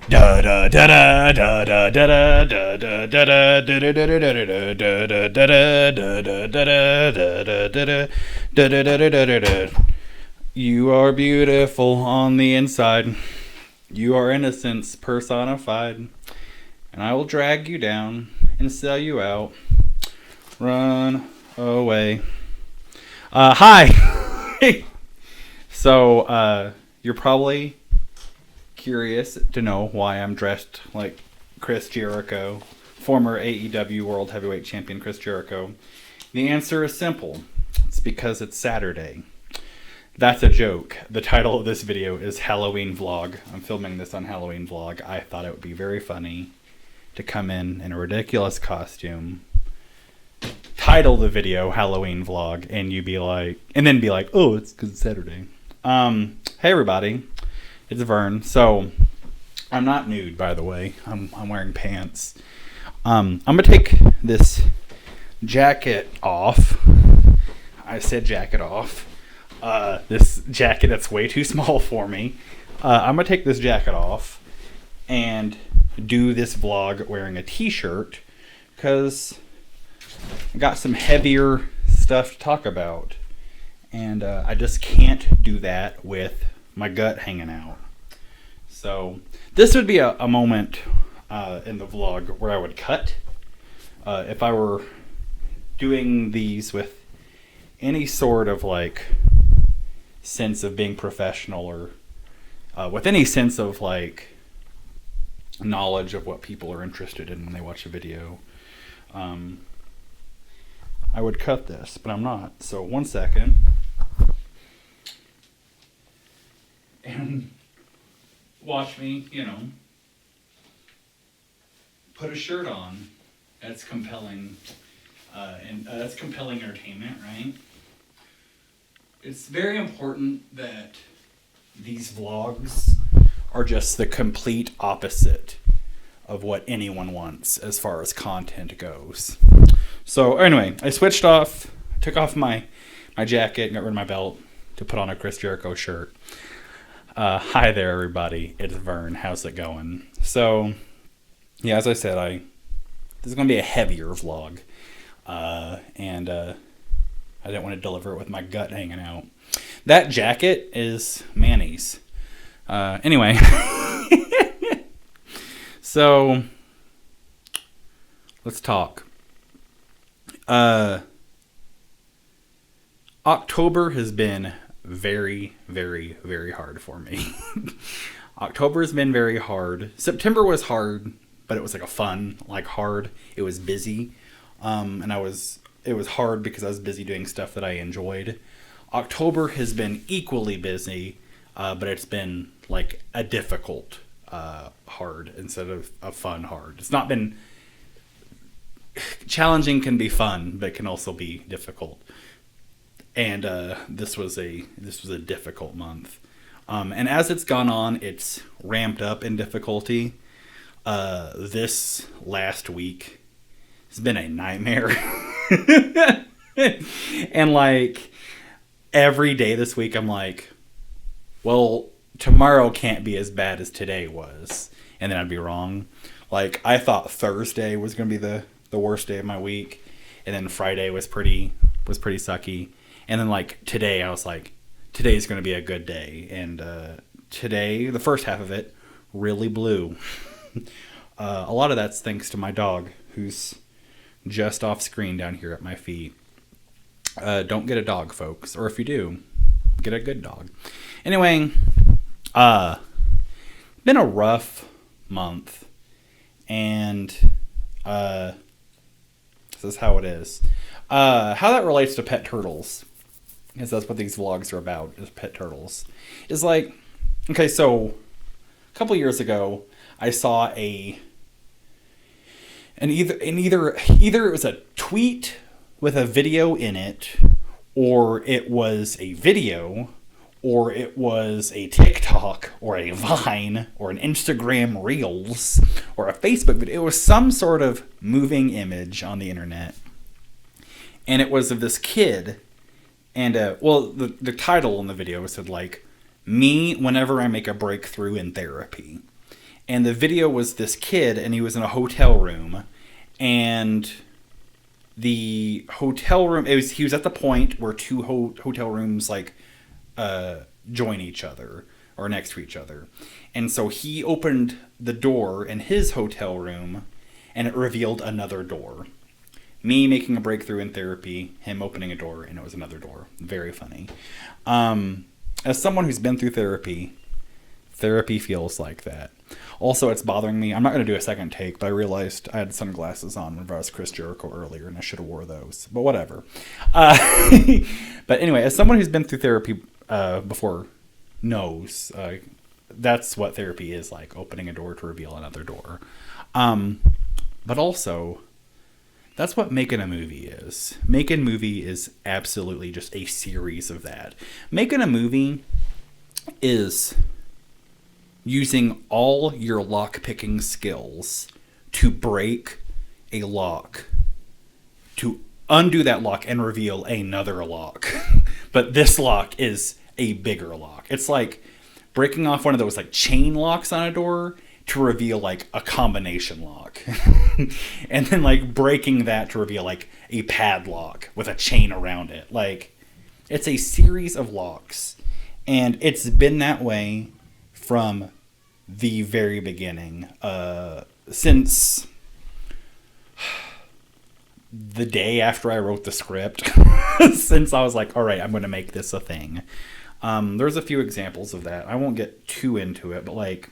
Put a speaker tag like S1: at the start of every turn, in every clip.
S1: Da da da da da da da da da da da da da da. You are beautiful on the inside. You are innocence personified. And I will drag you down and sell you out. Run away. Hi. So, you're probably curious to know why I'm dressed like Chris Jericho, former AEW World Heavyweight Champion Chris Jericho. The answer is simple. It's because it's Saturday. That's a joke. The title of this video is Halloween Vlog. I'm filming this on Halloween Vlog. I thought it would be very funny to come in a ridiculous costume, title the video Halloween Vlog, and then be like, oh, it's because it's Saturday. Hey everybody. It's Vern. So, I'm not nude, by the way. I'm wearing pants. I'm going to take this jacket off. I said jacket off. This jacket that's way too small for me. I'm going to take this jacket off and do this vlog wearing a t-shirt because I got some heavier stuff to talk about. And I just can't do that with my gut hanging out. So this would be a moment in the vlog where I would cut. If I were doing these with any sort of like sense of being professional or with any sense of like knowledge of what people are interested in when they watch a video, I would cut this, but I'm not. So 1 second. And watch me, put a shirt on. That's compelling, and that's compelling entertainment, right? It's very important that these vlogs are just the complete opposite of what anyone wants as far as content goes. So anyway, I switched off, took off my jacket, got rid of my belt to put on a Chris Jericho shirt. Hi there, everybody. It's Vern. How's it going? So, yeah, as I said, this is going to be a heavier vlog. And I didn't want to deliver it with my gut hanging out. That jacket is Manny's. Anyway. So, let's talk. October has been very, very, very hard for me. October has been very hard. September was hard, but it was like a fun, like hard. It was busy. And it was hard because I was busy doing stuff that I enjoyed. October has been equally busy, but it's been like a difficult hard instead of a fun hard. It's not been challenging, can be fun, but can also be difficult. And this was a difficult month. And as it's gone on, it's ramped up in difficulty. This last week has been a nightmare. And like every day this week, I'm like, well, tomorrow can't be as bad as today was. And then I'd be wrong. Like I thought Thursday was going to be the worst day of my week. And then Friday was pretty sucky. And then, like, today, I was like, today's going to be a good day. And today, the first half of it, really blew. A lot of that's thanks to my dog, who's just off screen down here at my feet. Don't get a dog, folks. Or if you do, get a good dog. Anyway, been a rough month. And this is how it is. How that relates to pet turtles, because that's what these vlogs are about, is pet turtles. Is like, okay, so a couple years ago, I saw either it was a tweet with a video in it, or it was a video, or it was a TikTok, or a Vine, or an Instagram Reels, or a Facebook video. It was some sort of moving image on the internet. And it was of this kid. And, the title in the video said, like, me whenever I make a breakthrough in therapy. And the video was this kid, and he was in a hotel room, and the hotel room, he was at the point where two hotel rooms like join each other or next to each other. And so he opened the door in his hotel room, and it revealed another door. Me making a breakthrough in therapy, him opening a door, and it was another door. Very funny. As someone who's been through therapy feels like that. Also, it's bothering me. I'm not going to do a second take, but I realized I had sunglasses on when I was Chris Jericho earlier, and I should have wore those. But whatever. But anyway, as someone who's been through therapy before knows, that's what therapy is like, opening a door to reveal another door. But also, that's what making a movie is. Making a movie is absolutely just a series of that. Making a movie is using all your lock-picking skills to break a lock, to undo that lock and reveal another lock. But this lock is a bigger lock. It's like breaking off one of those like chain locks on a door to reveal like a combination lock. And then like breaking that to reveal like a padlock with a chain around it. Like, it's a series of locks. And it's been that way from the very beginning. Since the day after I wrote the script. Since I was like, all right, I'm going to make this a thing. There's a few examples of that. I won't get too into it, but like,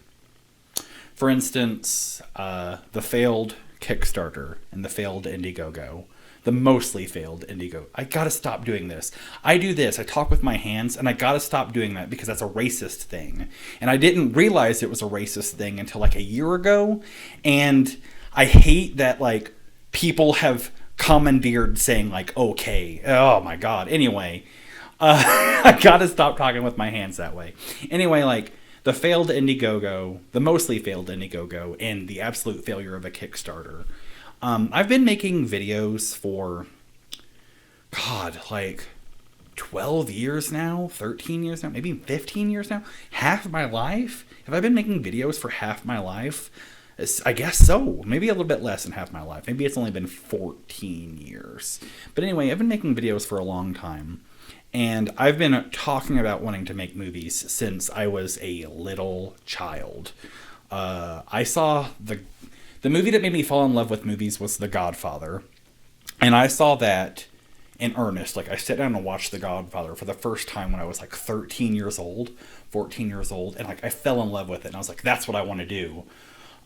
S1: for instance, the failed Kickstarter and the failed Indiegogo. The mostly failed Indiegogo. I gotta stop doing this. I do this. I talk with my hands, and I gotta stop doing that because that's a racist thing. And I didn't realize it was a racist thing until like a year ago. And I hate that like people have commandeered saying like, okay, oh my God. Anyway, I gotta stop talking with my hands that way. Anyway, like, the failed Indiegogo, the mostly failed Indiegogo, and the absolute failure of a Kickstarter. I've been making videos for, God, like 12 years now, 13 years now, maybe 15 years now, half of my life. Have I been making videos for half my life? I guess so. Maybe a little bit less than half my life. Maybe it's only been 14 years. But anyway, I've been making videos for a long time. And I've been talking about wanting to make movies since I was a little child. I saw the movie that made me fall in love with movies was The Godfather. And I saw that in earnest. Like, I sat down and watched The Godfather for the first time when I was like 13 years old, 14 years old. And like, I fell in love with it. And I was like, that's what I want to do.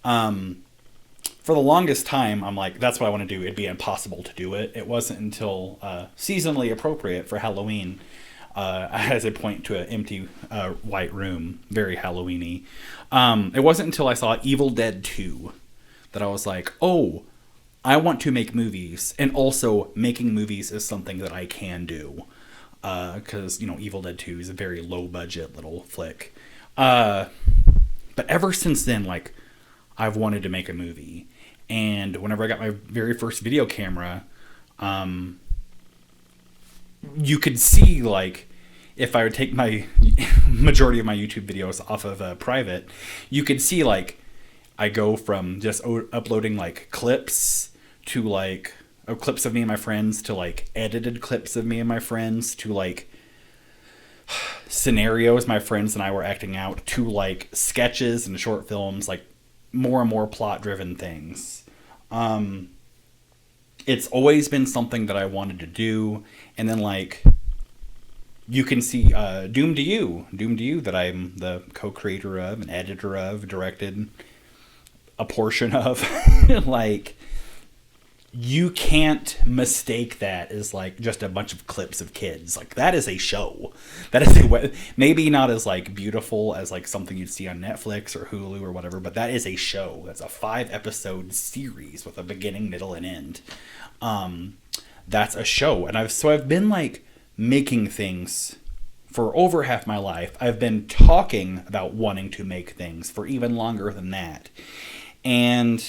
S1: For the longest time, I'm like, that's what I want to do. It'd be impossible to do it. It wasn't until seasonally appropriate for Halloween, as I point to an empty white room, very Halloween-y. It wasn't until I saw Evil Dead 2 that I was like, oh, I want to make movies. And also, making movies is something that I can do. Because, Evil Dead 2 is a very low-budget little flick. But ever since then, like, I've wanted to make a movie. And whenever I got my very first video camera, you could see, like, if I would take my majority of my YouTube videos off of private, you could see, like, I go from just uploading, like, clips to, like, clips of me and my friends to, like, edited clips of me and my friends to, like, scenarios my friends and I were acting out to, like, sketches and short films, like, more and more plot-driven things. It's always been something that I wanted to do, and then, like, you can see Doom to You, that I'm the co-creator of, and editor of, directed a portion of. Like, you can't mistake that as, like, just a bunch of clips of kids. Like, that is a show. That is maybe not as, like, beautiful as, like, something you'd see on Netflix or Hulu or whatever, but that is a show. That's a 5-episode series with a beginning, middle, and end. That's a show. And I've been, like, making things for over half my life. I've been talking about wanting to make things for even longer than that. And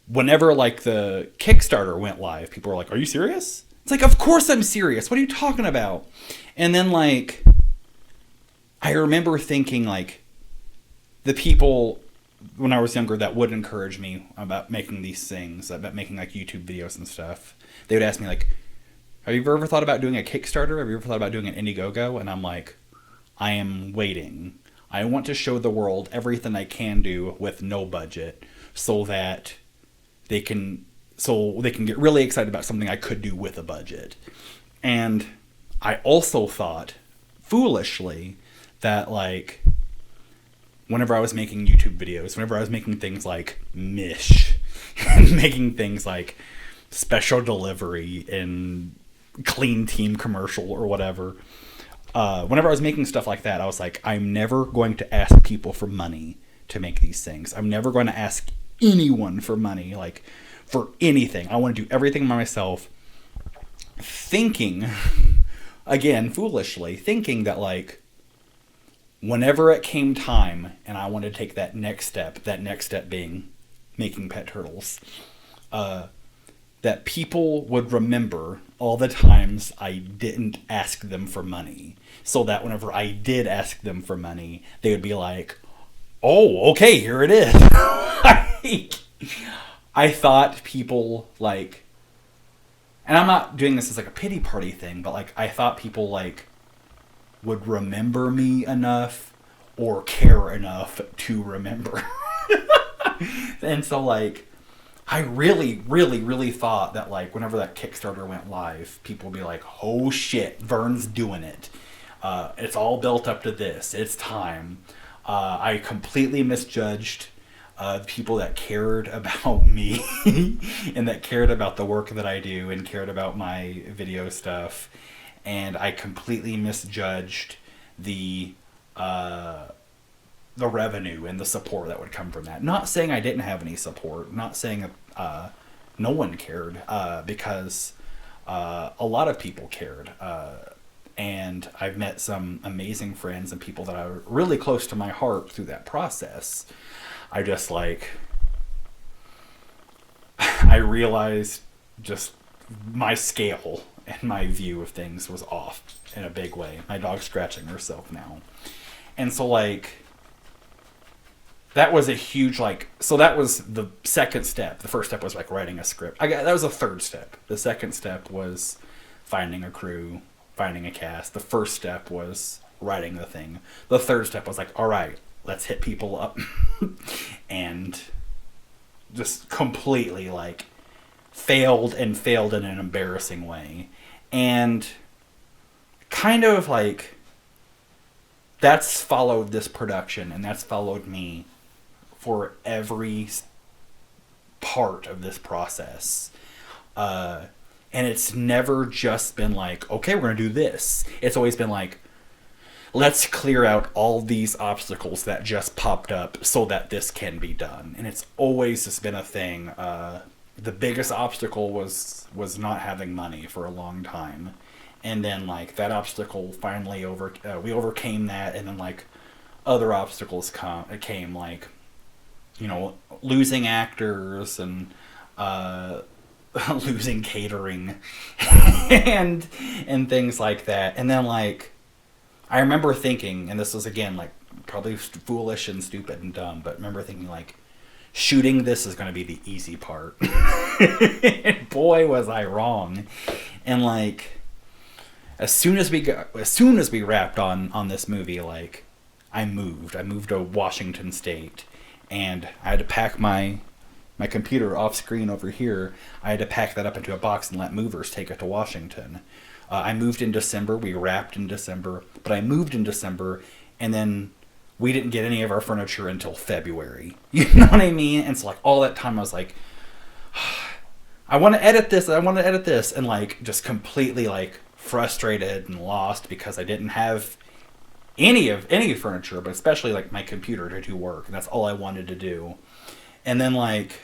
S1: whenever, like, the Kickstarter went live, people were like, are you serious? It's like, of course I'm serious. What are you talking about? And then, like, I remember thinking, like, the people when I was younger that would encourage me about making these things, about making like YouTube videos and stuff, they would ask me like, have you ever thought about doing a Kickstarter? Have you ever thought about doing an Indiegogo? And I'm like, I am waiting. I want to show the world everything I can do with no budget so that they can get really excited about something I could do with a budget. And I also thought, foolishly, that like whenever I was making YouTube videos, whenever I was making things like Mish, making things like special delivery and Clean Team commercial or whatever, whenever I was making stuff like that, I was like, I'm never going to ask people for money to make these things. I'm never going to ask anyone for money, like for anything. I want to do everything by myself, thinking, again, foolishly, thinking that like whenever it came time and I wanted to take that next step being making pet turtles, that people would remember all the times I didn't ask them for money. So that whenever I did ask them for money, they would be like, oh, okay, here it is. I thought people like, and I'm not doing this as like a pity party thing, but like I thought people like would remember me enough or care enough to remember. And so like I really, really, really thought that like whenever that Kickstarter went live, people would be like, oh shit, Vern's doing it. It's all built up to this. It's time. I completely misjudged people that cared about me and that cared about the work that I do and cared about my video stuff. And I completely misjudged the revenue and the support that would come from that. Not saying I didn't have any support, not saying no one cared, because a lot of people cared. And I've met some amazing friends and people that are really close to my heart through that process. I just like, I realized just my scale and my view of things was off in a big way. My dog's scratching herself now. And so like, that was a huge like, so that was the second step. The first step was like writing a script. That was the third step. The second step was finding a crew, finding a cast. The first step was writing the thing. The third step was like, all right, let's hit people up. And just completely like failed in an embarrassing way. And kind of like that's followed this production and that's followed me for every part of this process. And it's never just been like, okay, we're going to do this. It's always been like, let's clear out all these obstacles that just popped up so that this can be done. And it's always just been a thing. The biggest obstacle was not having money for a long time. And then like that obstacle finally we overcame that. And then like other obstacles came like, you know, losing actors and losing catering and things like that. And then like I remember thinking, and this was again like probably foolish and stupid and dumb, but I remember thinking like shooting this is going to be the easy part. And boy was I wrong. And like as soon as we wrapped on this movie, like I moved to Washington State, and I had to pack my computer off screen over here. I had to pack that up into a box and let movers take it to Washington. I moved in December. We wrapped in December, but I moved in December, and then we didn't get any of our furniture until February. You know what I mean? And so like all that time I was like, I want to edit this, and like just completely like frustrated and lost because I didn't have any furniture, but especially like my computer to do work, and that's all I wanted to do. And then like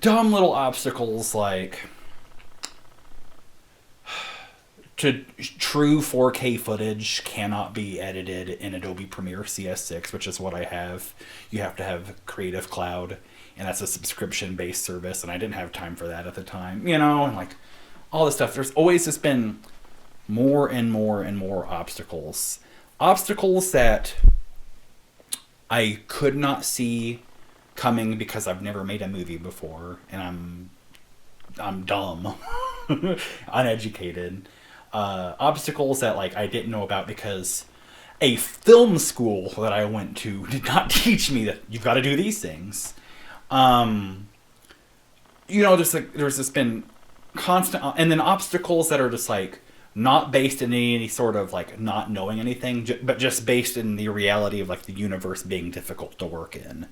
S1: dumb little obstacles like true 4K footage cannot be edited in Adobe Premiere CS6, which is what I have. You have to have Creative Cloud, and that's a subscription-based service, and I didn't have time for that at the time, you know, and like all this stuff. There's always just been more and more and more obstacles that I could not see coming because I've never made a movie before, and I'm dumb, uneducated. Obstacles that like I didn't know about because a film school that I went to did not teach me that you've got to do these things. Um, just like there's just been constant, and then obstacles that are just like not based in any sort of like not knowing anything, but just based in the reality of like the universe being difficult to work in,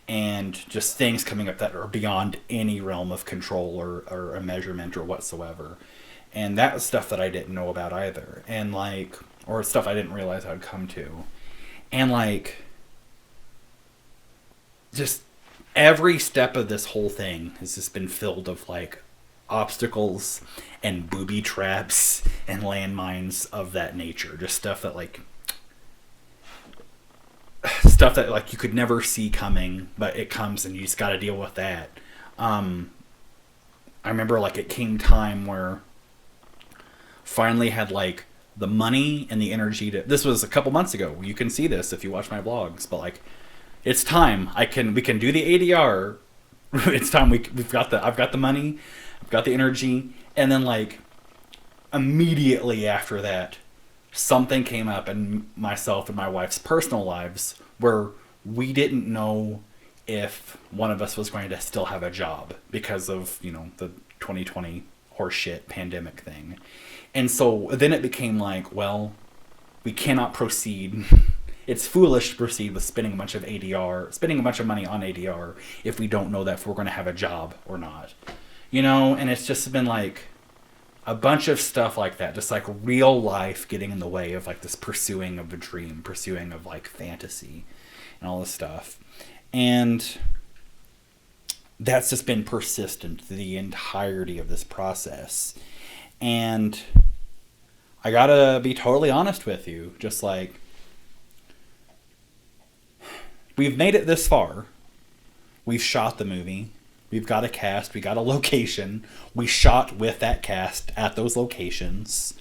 S1: and just things coming up that are beyond any realm of control or a measurement or whatsoever. And that was stuff that I didn't know about either, and like, or stuff I didn't realize I'd come to, and like, just every step of this whole thing has just been filled of like obstacles and booby traps and landmines of that nature. Just stuff that like you could never see coming, but it comes and you just got to deal with that. I remember like it came time where finally had like the money and the energy to. This was a couple months ago. You can see this if you watch my vlogs, but like it's time. We can do the ADR. It's time. I've got the money, I've got the energy, and then like immediately after that, something came up in myself and my wife's personal lives where we didn't know if one of us was going to still have a job because of the 2020 horseshit pandemic thing. And so then it became like, well, we cannot proceed. It's foolish to proceed with spending a bunch of money on ADR if we don't know that if we're going to have a job or not. And it's just been like a bunch of stuff like that, just like real life getting in the way of like this pursuing of a dream, pursuing of like fantasy and all this stuff. And that's just been persistent the entirety of this process. And I gotta be totally honest with you, just like, we've made it this far. We've shot the movie. We've got a cast. We got a location. We shot with that cast at those locations.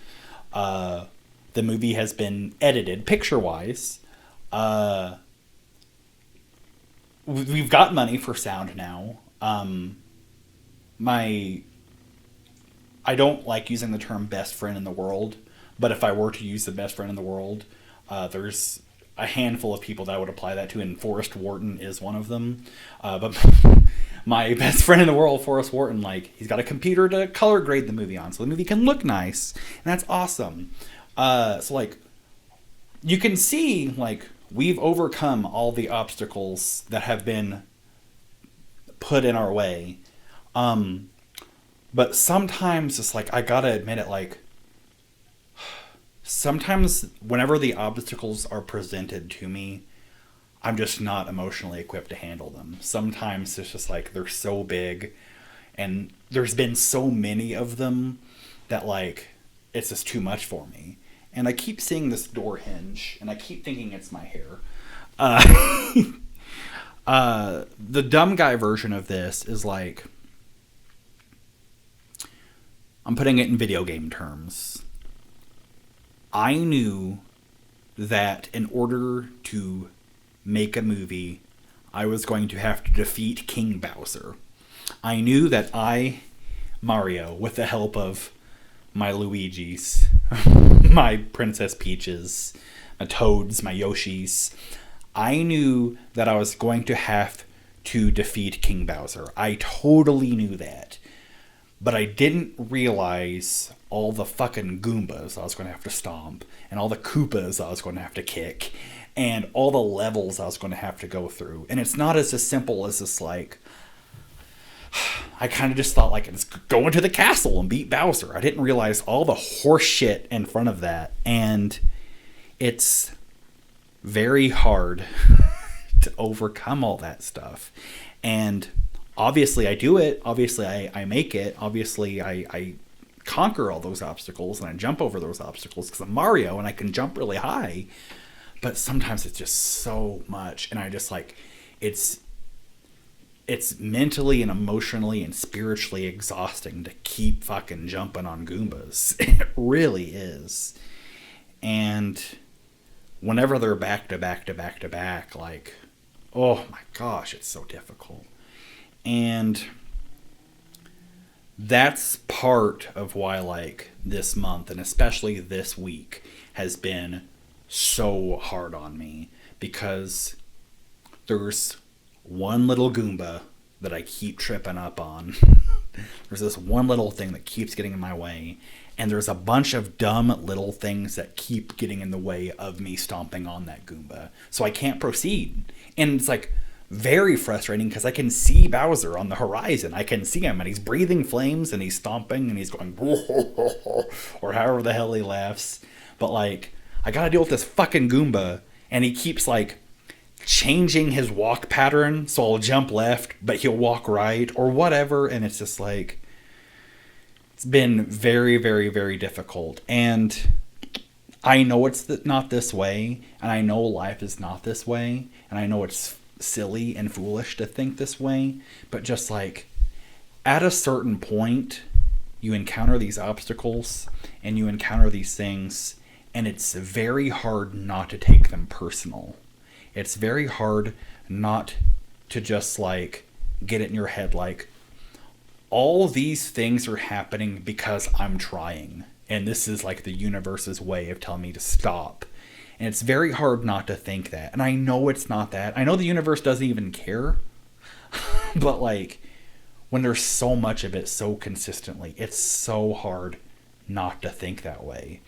S1: The movie has been edited picture-wise. We've got money for sound now. I don't like using the term best friend in the world, but if I were to use the best friend in the world, there's a handful of people that I would apply that to, and Forrest Wharton is one of them. But my best friend in the world, Forrest Wharton, like, he's got a computer to color grade the movie on, so the movie can look nice, and that's awesome. So, like, you can see, like, we've overcome all the obstacles that have been put in our way. But sometimes it's like, I gotta admit it, like, sometimes whenever the obstacles are presented to me, I'm just not emotionally equipped to handle them. Sometimes it's just like they're so big and there's been so many of them that like it's just too much for me. And I keep seeing this door hinge and I keep thinking it's my hair. The dumb guy version of this is like, I'm putting it in video game terms. I knew that in order to make a movie, I was going to have to defeat King Bowser. I knew that Mario, with the help of my Luigis, my Princess Peaches, my Toads, my Yoshis, I knew that I was going to have to defeat King Bowser. I totally knew that. But I didn't realize all the fucking Goombas I was going to have to stomp, and all the Koopas I was going to have to kick, and all the levels I was going to have to go through. And it's not as simple as this, like, I kind of just thought, like, let's go into the castle and beat Bowser. I didn't realize all the horse shit in front of that. And it's very hard to overcome all that stuff. And obviously I do it. Obviously I make it. Obviously I conquer all those obstacles and I jump over those obstacles because I'm Mario and I can jump really high. But sometimes it's just so much. And I just like, it's mentally and emotionally and spiritually exhausting to keep fucking jumping on Goombas. It really is. And whenever they're back to back to back to back, like, oh my gosh, it's so difficult. And that's part of why, like, this month, and especially this week, has been so hard on me. Because there's one little Goomba that I keep tripping up on. There's this one little thing that keeps getting in my way. And there's a bunch of dumb little things that keep getting in the way of me stomping on that Goomba. So I can't proceed. And it's like very frustrating because I can see Bowser on the horizon. I can see him and he's breathing flames and he's stomping and he's going or however the hell he laughs. But like, I gotta deal with this fucking Goomba and he keeps like changing his walk pattern. So I'll jump left, but he'll walk right or whatever. And it's just like, it's been very, very, very difficult. And I know it's not this way. And I know life is not this way. And I know it's silly and foolish to think this way. But just like, at a certain point, you encounter these obstacles and you encounter these things. And it's very hard not to take them personal. It's very hard not to just like get it in your head like, all these things are happening because I'm trying. And this is like the universe's way of telling me to stop. And it's very hard not to think that. And I know it's not that. I know the universe doesn't even care. But like, when there's so much of it so consistently, it's so hard not to think that way.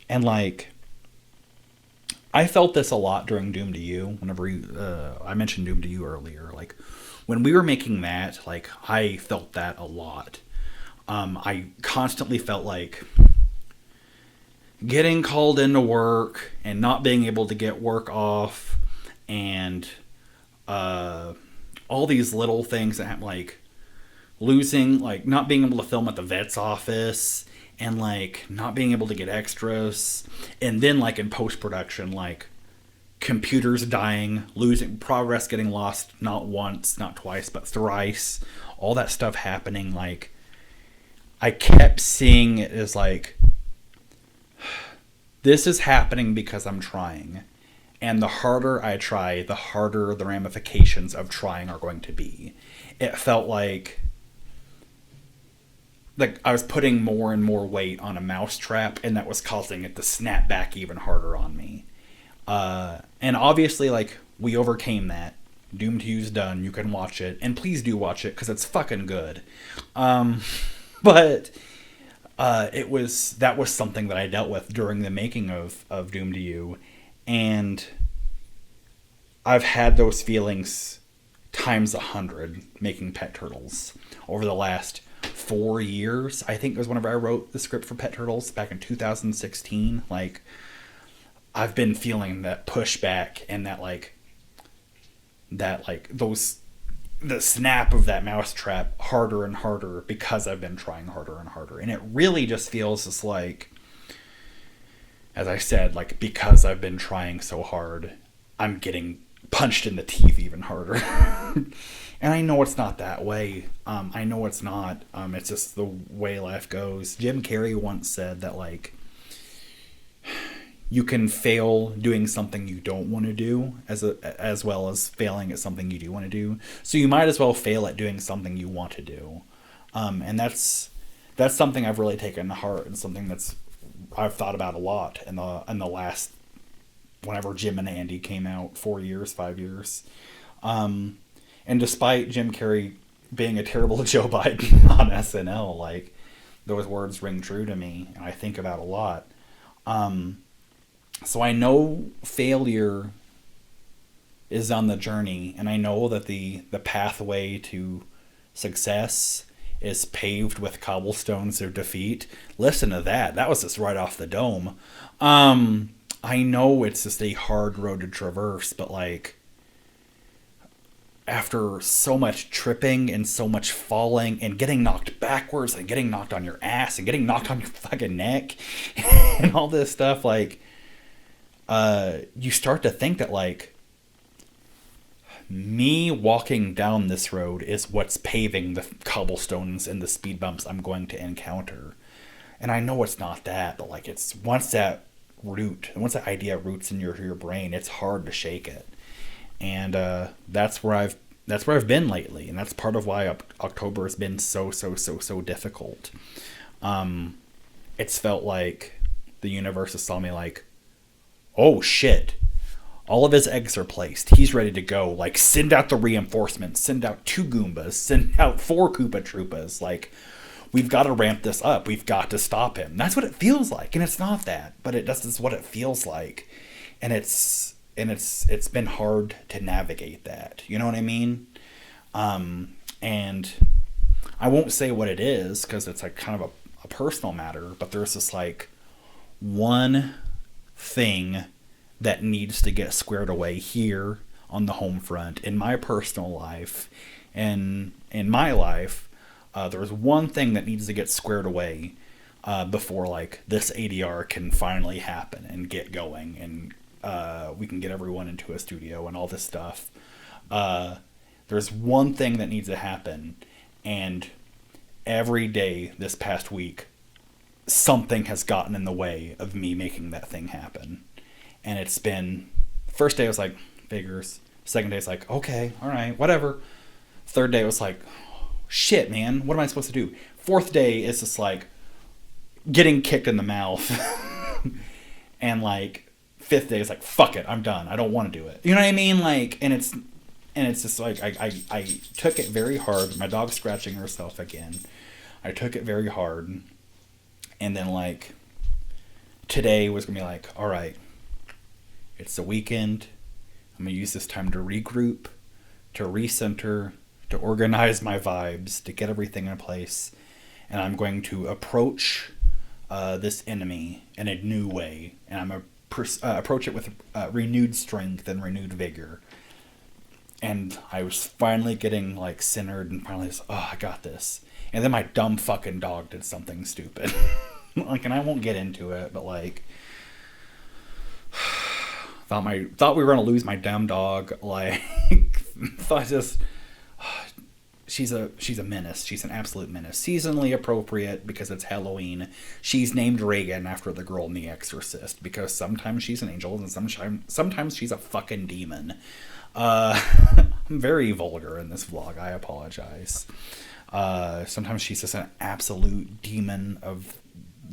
S1: And like, I felt this a lot during Doom to You. Whenever I mentioned Doom to You earlier, like when we were making that, like I felt that a lot. I constantly felt like getting called into work and not being able to get work off, and all these little things that like losing, like not being able to film at the vet's office. And like not being able to get extras, and then like in post-production, like computers dying, losing progress, getting lost not once, not twice, but thrice, all that stuff happening. Like I kept seeing it as like, this is happening because I'm trying, and the harder I try, the harder the ramifications of trying are going to be. It felt like I was putting more and more weight on a mousetrap, and that was causing it to snap back even harder on me. And obviously, like, we overcame that. Doom to You's done. You can watch it. And please do watch it, because it's fucking good. But that was something that I dealt with during the making of Doom to You. And I've had those feelings times 100 making Pet Turtles over the last 4 years. I think it was whenever I wrote the script for Pet Turtles back in 2016. Like, I've been feeling that pushback and the snap of that mousetrap harder and harder because I've been trying harder and harder. And it really just feels just like, as I said, like, because I've been trying so hard, I'm getting punched in the teeth even harder. And I know it's not that way. I know it's not. It's just the way life goes. Jim Carrey once said that, like, you can fail doing something you don't want to do as well as failing at something you do want to do. So you might as well fail at doing something you want to do. And that's something I've really taken to heart, and something I've thought about a lot in the last, whenever Jim and Andy came out, 5 years. And despite Jim Carrey being a terrible Joe Biden on SNL, like, those words ring true to me, and I think about a lot. So I know failure is on the journey, and I know that the pathway to success is paved with cobblestones of defeat. Listen to that. That was just right off the dome. I know it's just a hard road to traverse, but, like, after so much tripping and so much falling and getting knocked backwards and getting knocked on your ass and getting knocked on your fucking neck and all this stuff, like, you start to think that, like, me walking down this road is what's paving the cobblestones and the speed bumps I'm going to encounter. And I know it's not that, but, like, it's once that root. And once that idea roots in your brain, it's hard to shake it. And that's where I've been lately, and that's part of why October has been so difficult. It's felt like the universe has saw me like, oh shit, all of his eggs are placed. He's ready to go. Like, send out the reinforcements. Send out 2 Goombas. Send out 4 Koopa Troopas. Like, we've got to ramp this up. We've got to stop him. That's what it feels like. And it's not that, but it's what it feels like. And it's been hard to navigate that. You know what I mean? And I won't say what it is because it's like kind of a personal matter, but there's this like one thing that needs to get squared away here on the home front in my personal life. And in my life, there's one thing that needs to get squared away before like this ADR can finally happen and get going, and we can get everyone into a studio and all this stuff. There's one thing that needs to happen, and every day this past week, something has gotten in the way of me making that thing happen. And it's been, first day was like, figures. Second day was like, okay, all right, whatever. Third day was like, shit, man, what am I supposed to do? Fourth day is just like getting kicked in the mouth. And like, fifth day is like, fuck it, I'm done. I don't want to do it. You know what I mean? Like, and it's just like, I took it very hard. My dog's scratching herself again. I took it very hard. And then like, today was going to be like, all right, it's the weekend. I'm going to use this time to regroup, to recenter, to organize my vibes, to get everything in place. And I'm going to approach this enemy in a new way. And I'm going to approach it with renewed strength and renewed vigor. And I was finally getting like centered and finally just, oh, I got this. And then my dumb fucking dog did something stupid. Like, and I won't get into it, but like, thought we were gonna lose my damn dog. Like, thought just, she's a menace. She's an absolute menace. Seasonally appropriate because it's Halloween. She's named Reagan after the girl in The Exorcist because sometimes she's an angel and sometimes she's a fucking demon. I'm very vulgar in this vlog. I apologize. Sometimes she's just an absolute demon of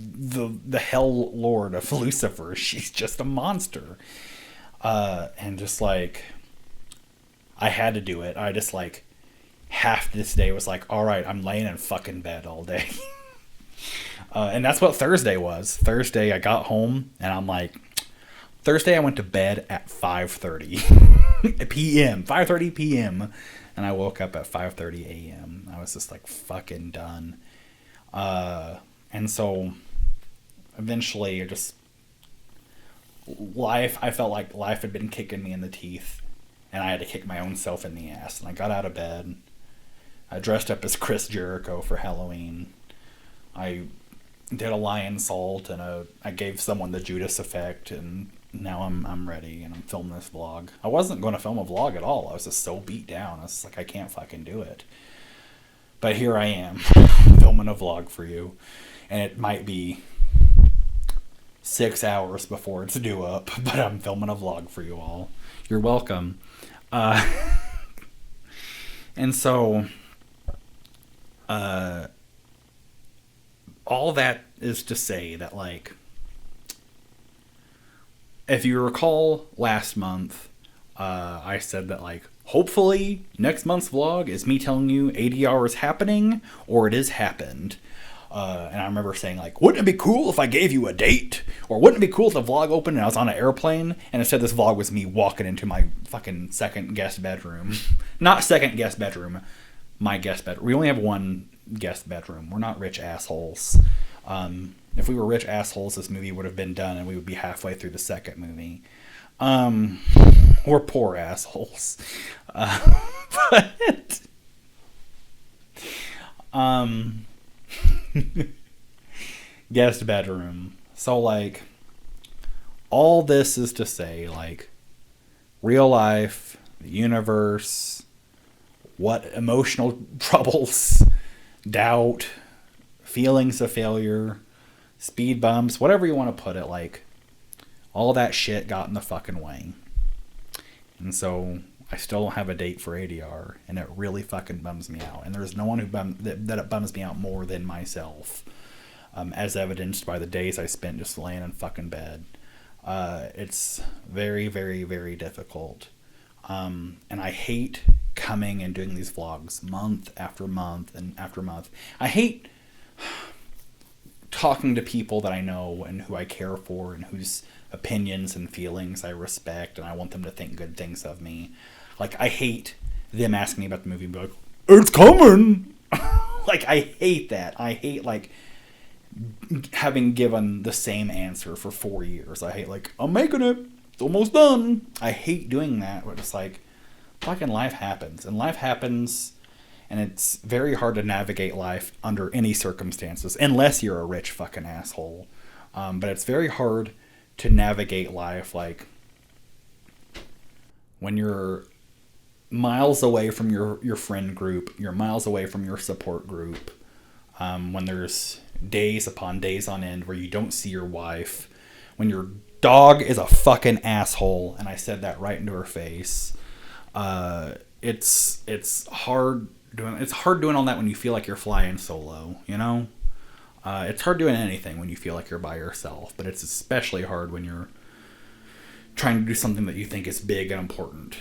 S1: the hell lord of Lucifer. She's just a monster. And just like, I had to do it. I just like, half this day was like, all right, I'm laying in fucking bed all day. And that's what Thursday was. Thursday I got home and I'm like, Thursday I went to bed at 5:30 p.m. 5:30 p.m. and I woke up at 5:30 a.m. I was just like fucking done. And so eventually I felt like life had been kicking me in the teeth and I had to kick my own self in the ass. And I got out of bed. I dressed up as Chris Jericho for Halloween. I did a lion salt and I gave someone the Judas effect, and now I'm ready and I'm filming this vlog. I wasn't going to film a vlog at all. I was just so beat down. I was like, I can't fucking do it. But here I am filming a vlog for you, and it might be 6 hours before it's due up, but I'm filming a vlog for you all. You're welcome. And so all that is to say that, like, if you recall last month, I said that, like, hopefully next month's vlog is me telling you ADR is happening or it is happened. And I remember saying, like, wouldn't it be cool if I gave you a date? Or wouldn't it be cool if the vlog opened and I was on an airplane? And instead this vlog was me walking into my fucking second guest bedroom. Not second guest bedroom, my guest bedroom. We only have one guest bedroom. We're not rich assholes. If we were rich assholes, this movie would have been done and we would be halfway through the second movie. We're poor assholes. But guest bedroom. So, like, all this is to say, like, real life, the universe, what emotional troubles, doubt, feelings of failure, speed bumps, whatever you want to put it, like, all that shit got in the fucking way. And so I still don't have a date for ADR, and it really fucking bums me out. And there's no one that it bums me out more than myself, as evidenced by the days I spent just laying in fucking bed. It's very, very, very difficult. And I hate coming and doing these vlogs month after month and after month. I hate talking to people that I know and who I care for and whose opinions and feelings I respect, and I want them to think good things of me. Like, I hate them asking me about the movie and be like, it's coming! Like, I hate that. I hate, like, having given the same answer for 4 years. I hate, like, I'm making it. It's almost done. I hate doing that, but it's like, fucking life happens. And life happens, and it's very hard to navigate life under any circumstances, unless you're a rich fucking asshole. But it's very hard to navigate life, like, when you're miles away from your friend group, you're miles away from your support group, when there's days upon days on end where you don't see your wife, when your dog is a fucking asshole, and I said that right into her face. It's hard doing all that when you feel like you're flying solo, you know? It's hard doing anything when you feel like you're by yourself, but it's especially hard when you're trying to do something that you think is big and important.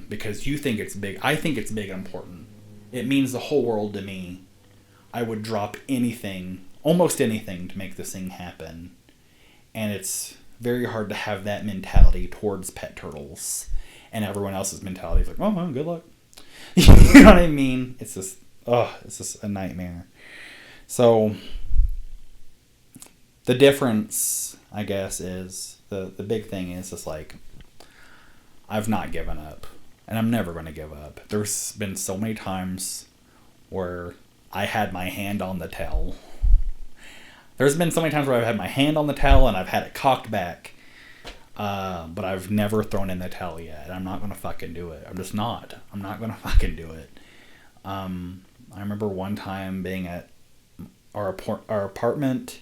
S1: Because you think it's big. I think it's big and important. It means the whole world to me. I would drop anything, almost anything, to make this thing happen. And it's very hard to have that mentality towards pet turtles. And everyone else's mentality is like, oh, well, good luck. You know what I mean? It's just a nightmare. So, the difference, I guess, is, the big thing is just like, I've not given up. And I'm never going to give up. There's been so many times where I had my hand on the towel. There's been so many times where I've had my hand on the towel and I've had it cocked back. But I've never thrown in the towel yet. And I'm not going to fucking do it. I'm just not. I'm not going to fucking do it. I remember one time being at our apartment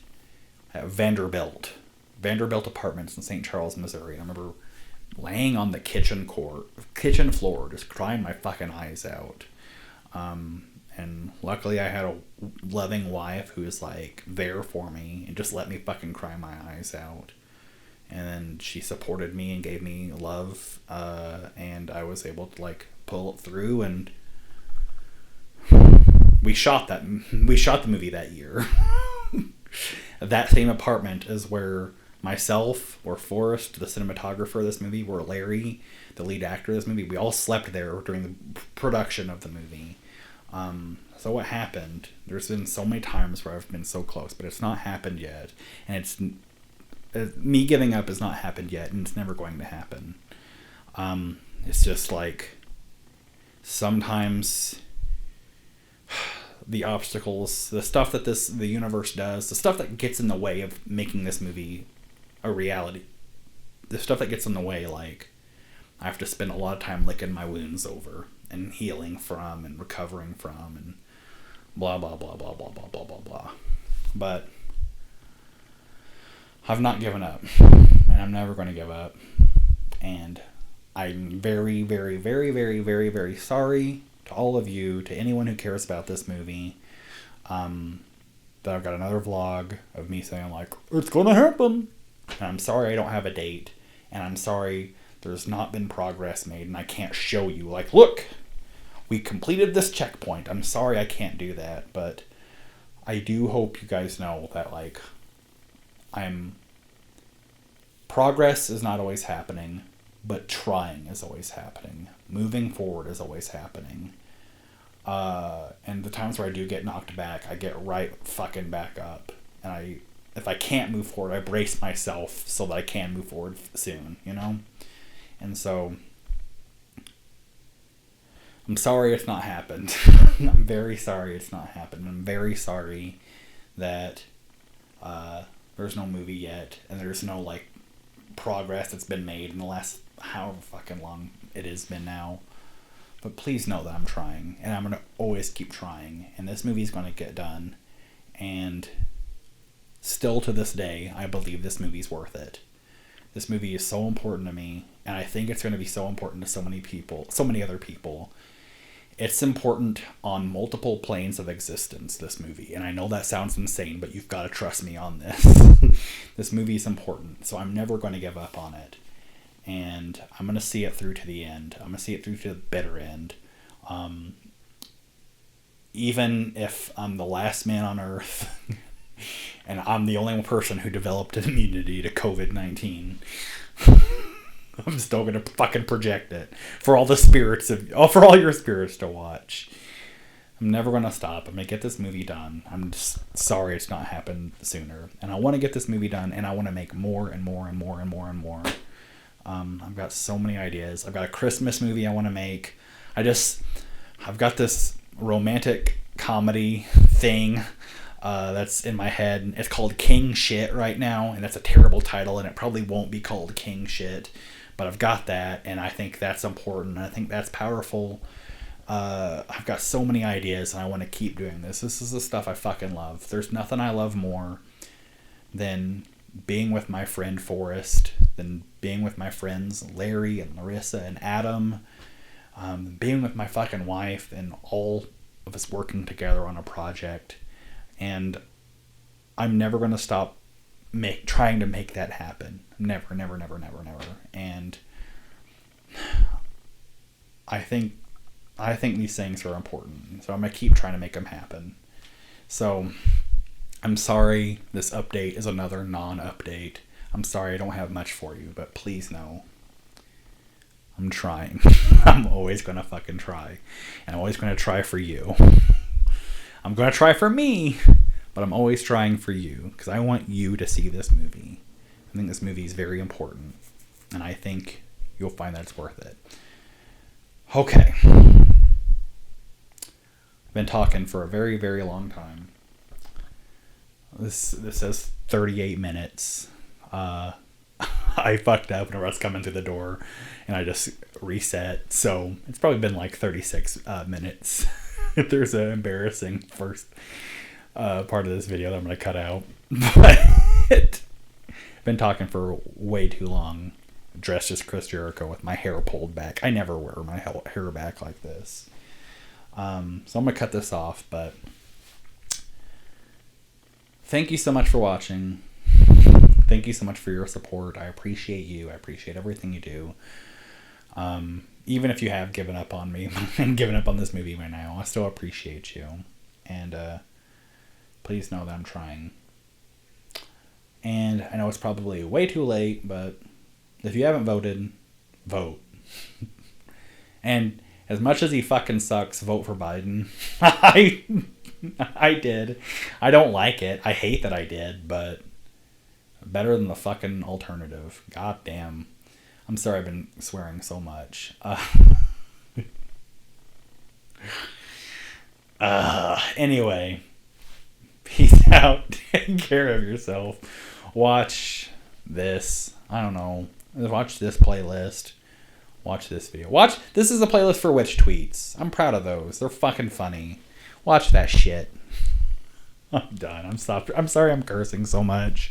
S1: at Vanderbilt Apartments in St. Charles, Missouri. And I remember laying on the kitchen floor, just crying my fucking eyes out. And luckily I had a loving wife who was like there for me and just let me fucking cry my eyes out. And then she supported me and gave me love, and I was able to like pull it through, and we shot the movie that year. That same apartment is where myself, or Forrest, the cinematographer of this movie, or Larry, the lead actor of this movie, we all slept there during the production of the movie. So what happened, there's been so many times where I've been so close, but it's not happened yet. And me giving up has not happened yet, and it's never going to happen. It's just like, sometimes the obstacles, the stuff that the universe does, the stuff that gets in the way of making this movie a reality, the stuff that gets in the way, like, I have to spend a lot of time licking my wounds over and healing from and recovering from and blah, blah, blah, blah, blah, blah, blah, blah, blah. But I've not given up, and I'm never going to give up. And I'm very, very, very, very, very, very sorry to all of you, to anyone who cares about this movie, that I've got another vlog of me saying, like, it's going to happen. And I'm sorry I don't have a date, and I'm sorry there's not been progress made, and I can't show you, like, look, we completed this checkpoint. I'm sorry I can't do that, but I do hope you guys know that, like, progress is not always happening, but trying is always happening. Moving forward is always happening. And the times where I do get knocked back, I get right fucking back up. And if I can't move forward, I brace myself so that I can move forward soon, you know? And so, I'm sorry it's not happened. I'm very sorry it's not happened. I'm very sorry that there's no movie yet, and there's no, like, progress that's been made in the last however fucking long it has been now. But please know that I'm trying, and I'm going to always keep trying, and this movie's going to get done. And still to this day, I believe this movie's worth it. This movie is so important to me, and I think it's going to be so important to so many people, so many other people. It's important on multiple planes of existence, this movie. And I know that sounds insane, but you've got to trust me on this. This movie is important, so I'm never going to give up on it. And I'm going to see it through to the end. I'm going to see it through to the bitter end. Even if I'm the last man on Earth, and I'm the only person who developed an immunity to COVID-19, I'm still gonna fucking project it for all for all your spirits to watch. I'm never gonna stop. I'm gonna get this movie done. I'm just sorry it's not happened sooner. And I want to get this movie done, and I want to make more and more and more and more and more. I've got so many ideas. I've got a Christmas movie I want to make. I've got this romantic comedy thing that's in my head. It's called King Shit right now, and that's a terrible title, and it probably won't be called King Shit. But I've got that, and I think that's important. I think that's powerful. I've got so many ideas, and I want to keep doing this. This is the stuff I fucking love. There's nothing I love more than being with my friend Forrest, than being with my friends Larry and Larissa and Adam, being with my fucking wife, and all of us working together on a project. And I'm never going to stop trying to make that happen. Never, never, never, never, never. And I think these things are important. So I'm going to keep trying to make them happen. So I'm sorry this update is another non-update. I'm sorry I don't have much for you, but please know I'm trying. I'm always going to fucking try. And I'm always going to try for you. I'm going to try for me, but I'm always trying for you because I want you to see this movie. I think this movie is very important, and I think you'll find that it's worth it. Okay. I've been talking for a very, very long time. This says 38 minutes. I fucked up when I was coming through the door, and I just reset. So it's probably been like 36 minutes. There's an embarrassing first part of this video that I'm going to cut out. But I've been talking for way too long. Dressed as Chris Jericho with my hair pulled back. I never wear my hair back like this. So I'm going to cut this off, but thank you so much for watching. Thank you so much for your support. I appreciate you. I appreciate everything you do. Even if you have given up on me and given up on this movie right now, I still appreciate you. And please know that I'm trying. And I know it's probably way too late, but if you haven't voted, vote. And as much as he fucking sucks, vote for Biden. I did. I don't like it. I hate that I did, but better than the fucking alternative. God damn. I'm sorry I've been swearing so much. Anyway, peace out. Take care of yourself. Watch this. I don't know. Watch this playlist. Watch this video. This is a playlist for witch tweets. I'm proud of those. They're fucking funny. Watch that shit. I'm done. I'm sorry I'm cursing so much.